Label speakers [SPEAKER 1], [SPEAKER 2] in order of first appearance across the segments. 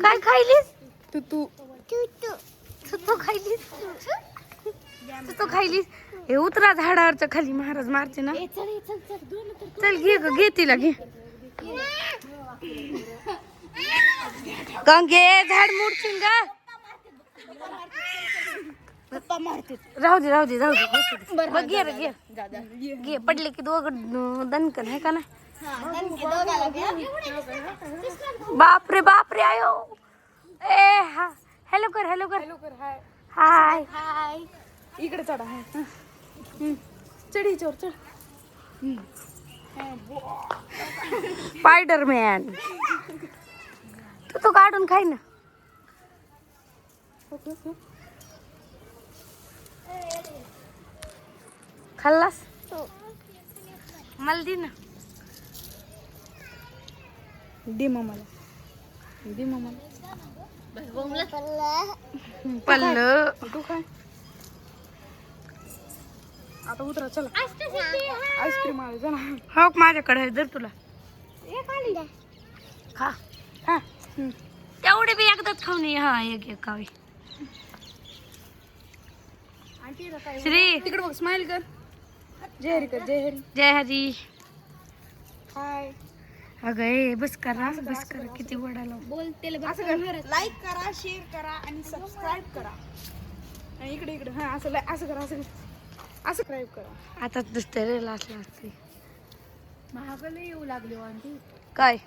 [SPEAKER 1] काय खायलीस
[SPEAKER 2] तू तू
[SPEAKER 1] तू खायलीस तू खायलीस हे उतरा झाडावरच्या खाली महाराज मारते ना चल घे ग घे तिला घे गंगे झाड मोडशील का राहू दे राहू दे राहू दे बघ घे रे घे घे पडले की दोघं दणकन आहे का ना बाप रे आयो ए हा हॅलो कर हाय
[SPEAKER 2] हाय इकडे चढा चढ हिच्यावर चढ
[SPEAKER 1] स्पायडरमॅन तू काढून खाय ना खाल्लास मला दे ना
[SPEAKER 2] दे मामाला
[SPEAKER 1] पल्ल
[SPEAKER 2] तू काय आता उतरा चला आईस्क्रीम आले जा ना
[SPEAKER 1] हो माझ्याकडे आहे जर तुला खा
[SPEAKER 2] हा
[SPEAKER 1] तेवढे बी एकदाच खाऊन ये हा एक खावी श्री
[SPEAKER 2] तिकडे बघ स्माइल कर जय हरी कर
[SPEAKER 1] जय हरी
[SPEAKER 2] हाय
[SPEAKER 1] अगं ए बस करा किती वडाला
[SPEAKER 2] लाईक करा शेअर करा आणि सबस्क्राईब करा आणि इकडे हा असं असं करा असं सबस्क्राईब करा
[SPEAKER 1] आता दुसऱ्या असला असते
[SPEAKER 2] महागाला येऊ लागले आंटी
[SPEAKER 1] काय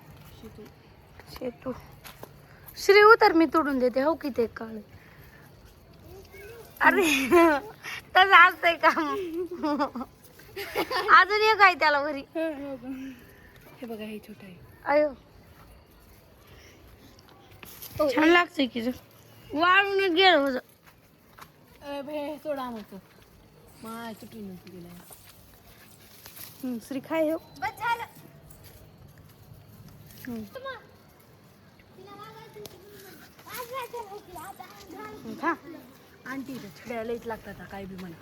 [SPEAKER 1] शेतू श्री उतर मी तोडून देते हो किती काळ अरे तसं असतंय का अजून एक आहे त्याला घरी
[SPEAKER 2] हे बघा हे छोट आहे
[SPEAKER 1] अयो छान लागतंय की वाळून गेलं होतं
[SPEAKER 2] थोडा मग मा चुटली नव्हती गेला श्री खाय हो खा आंटी छड्या लईच लागतात काय बी मला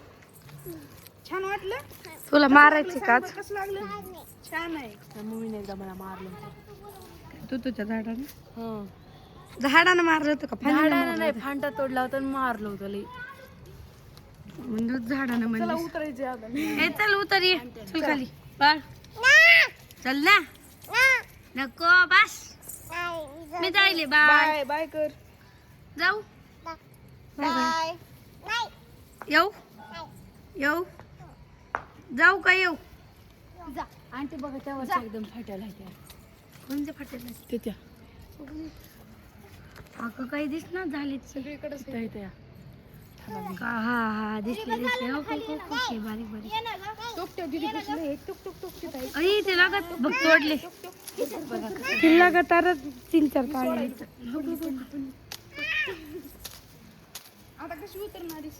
[SPEAKER 2] छान वाटलं
[SPEAKER 1] तुला मारायची का
[SPEAKER 2] कसं लागलं छान आहे मम्मीने एकदा मला मारलं
[SPEAKER 1] तू तुझ्या झाडाने
[SPEAKER 2] हं
[SPEAKER 1] झाडानं मारलं होतं का
[SPEAKER 2] झाडानं नाही फांटा तोडला होता आणि मारलं होतं लई
[SPEAKER 1] म्हणजे झाडानं
[SPEAKER 2] चला
[SPEAKER 1] म्हणजे
[SPEAKER 2] उतरायचे आता
[SPEAKER 1] ए चल उतर ये चल खाली बाळ चल ना नको बस मी जायले बाय
[SPEAKER 2] बाय बाय कर
[SPEAKER 1] जाऊ बाय येऊ जाऊ का येऊ
[SPEAKER 2] आंटी बघा त्यावर एकदम फाट्याला आहे त्या
[SPEAKER 1] कोणते फाटेल
[SPEAKER 2] ते त्या
[SPEAKER 1] अगं काही दिसणार झालीच
[SPEAKER 2] सगळीकडेच त्या त्या
[SPEAKER 1] हा दिसले हो बारीक
[SPEAKER 2] टोकट्या दिदी कसले टुक टुक टुक तिथं आहे
[SPEAKER 1] अरे ते लागत बघ तोडले ते लगातारच 3-4 काढले
[SPEAKER 2] आता कशी उतरणारीस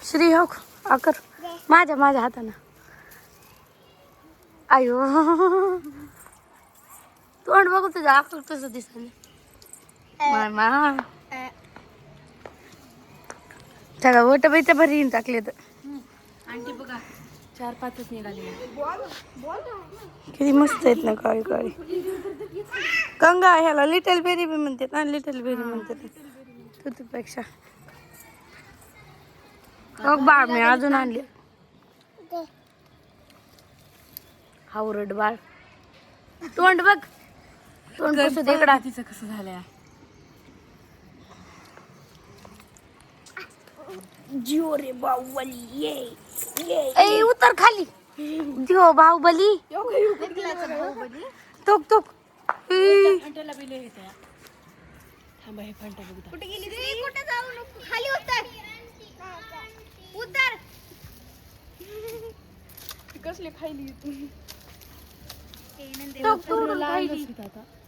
[SPEAKER 1] श्री हो आकर माझ्या हातानं आयो तोंड बघू तुझं आकर कसं दिसलं मा सगळं वट बाईच्या भरी टाकले तर
[SPEAKER 2] आंटी बघा 4-5च निघाले
[SPEAKER 1] किती मस्त आहेत ना काळी काळी गंगा ह्याला लिटल बेरी बी म्हणते ना लिटल बेरी म्हणते तुझ्यापेक्षा बाळ मी अजून आणले हावरड बाळ तोंड बघ तोंड कसं देकडा
[SPEAKER 2] तिचं कसं झालंय
[SPEAKER 1] जिओ रे बाहुबली ये उतर खाली जिओ बाहुबली तोक
[SPEAKER 2] फांट्याला बिले येते थांबा हे फांटा बघता
[SPEAKER 3] कुठे गेली रे कुठे जाऊ नको खाली उतर
[SPEAKER 2] कसले खायली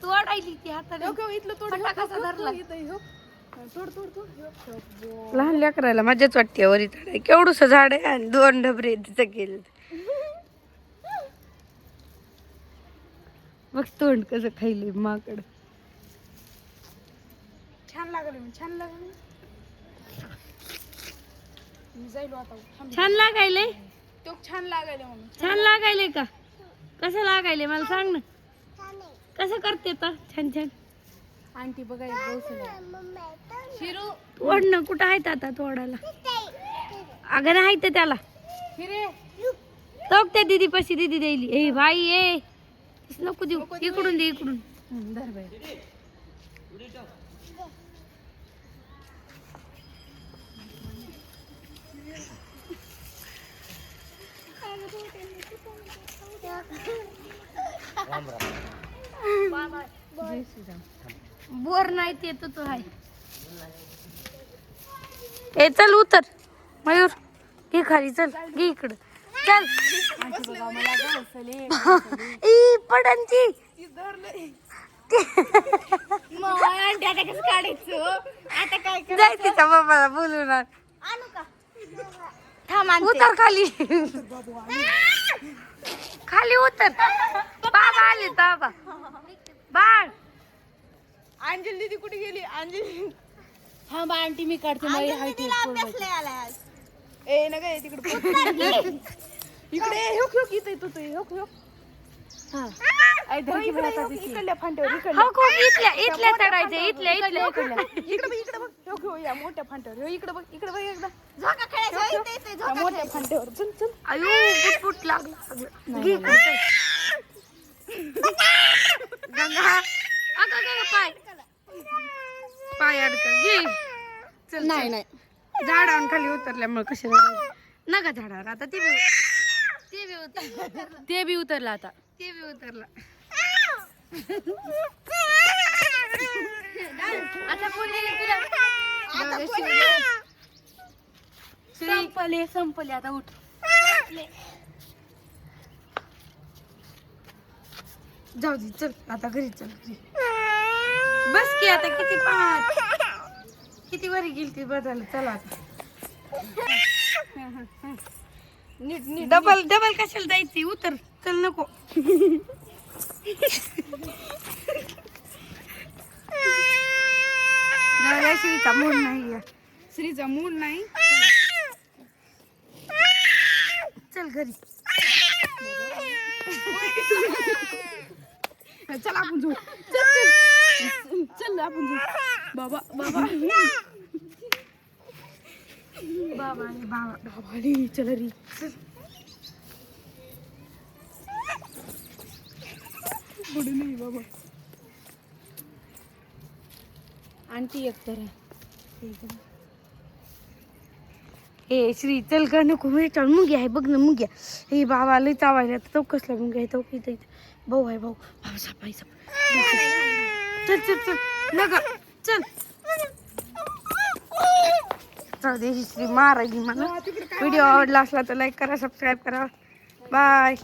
[SPEAKER 1] तू अडायली ती हाताने
[SPEAKER 2] इथलं तोड
[SPEAKER 1] कसा धरला
[SPEAKER 2] तोड तोड तोड
[SPEAKER 1] लहान लेकरायला मजाच वाटते वरी झाड केवढूस झाड आहे आणि 2 डबरे तिचं केलं बघ तोंड कसं खायले माकड
[SPEAKER 2] छान लागले मी जाईल आता
[SPEAKER 1] छान लागायले
[SPEAKER 2] तो छान लागायला म्हणून.
[SPEAKER 1] छान लागायले का? कसं लागायले मला सांग ना. कसं करते तर छान छान.
[SPEAKER 2] आंटी बघायला शिरू
[SPEAKER 1] ओढणं कुठं आहेत आता तोडायला? अगं नाही तर त्याला
[SPEAKER 2] हिरे
[SPEAKER 1] तो त्या दीदी पशी दीदी द्यायली. ए बाई ए नको देऊ, इकडून दे इकडून.
[SPEAKER 2] धर बाई.
[SPEAKER 1] बोर नाही ते तो आहे. ए चल उतर मयूर, घे खाली, चल घे इकडं, चल. ई पडन ती.
[SPEAKER 2] आता काय
[SPEAKER 1] जाय तिच्या बाबाला बोलून आण.
[SPEAKER 3] आणू का
[SPEAKER 1] उतर खाली, खाली उतर. बाबा आले बाबा. बाळ
[SPEAKER 2] अंजली दीदी कुठे गेली? अंजली
[SPEAKER 1] हा बा आंटी मी काढते.
[SPEAKER 2] ए ना काय तिकडे इकडे ह्योक इथे येतो तो ह्योक इकडल्या फांट्यावर इकडल्या
[SPEAKER 1] हो इथल्या इथल्या चढायचं, इथल्या इथल्या इकडल्या.
[SPEAKER 2] इकडे बघ ह्योक ह्यो या मोठ्या फांट्यावर इकडे बघ एकदा
[SPEAKER 3] झोका खेळायचं इथे इथे
[SPEAKER 2] या
[SPEAKER 3] झोका
[SPEAKER 2] मोठ्या फांट्यावर चल चल.
[SPEAKER 1] अयो फुट लागलं सगळं. घे इकडं, चल. गंगा अगं गं पाय पाय अडकं. घे चल.
[SPEAKER 2] नाही नाही
[SPEAKER 1] झाडावर खाली उतरल्यामुळे कसे नका झाडावर. आता ते बी उतरलं,
[SPEAKER 2] ते बी उतरला आता.
[SPEAKER 1] ते बी उतरलं. आता कोण येईल तुला?
[SPEAKER 2] संपले आता उठ.
[SPEAKER 1] जाऊ दे चल आता घरी चल. घरी बस की आता किती किती वरी गेली ती बदल. चला आता
[SPEAKER 2] नीट नीट
[SPEAKER 1] डबल डबल कशाला जायची? उतर चल. नको श्रीचा मूड नाही आहे.
[SPEAKER 2] श्रीचा मूड नाही.
[SPEAKER 1] चल घरी.
[SPEAKER 2] चल आपण जाऊ. चल चल आपण जाऊ. बाबा बाबा
[SPEAKER 1] बाबा बाबा
[SPEAKER 2] बाबा रे चल रे. पुढे नाही बाबा. आंटी एक तर
[SPEAKER 1] ए श्री चल का नको. मिरच्या मुंग्या आहे बघ ना, मुंग्या. हे बाबा लई चावायला तो कसला मुंग्या आहे तो इथं. भाऊ आहे भाऊ. बाबा साप आहे साप. चल चल चल नका चल. जाऊ दे ही श्री मारायली मला. व्हिडिओ आवडला असला तर लाईक करा, सबस्क्राईब करा. बाय.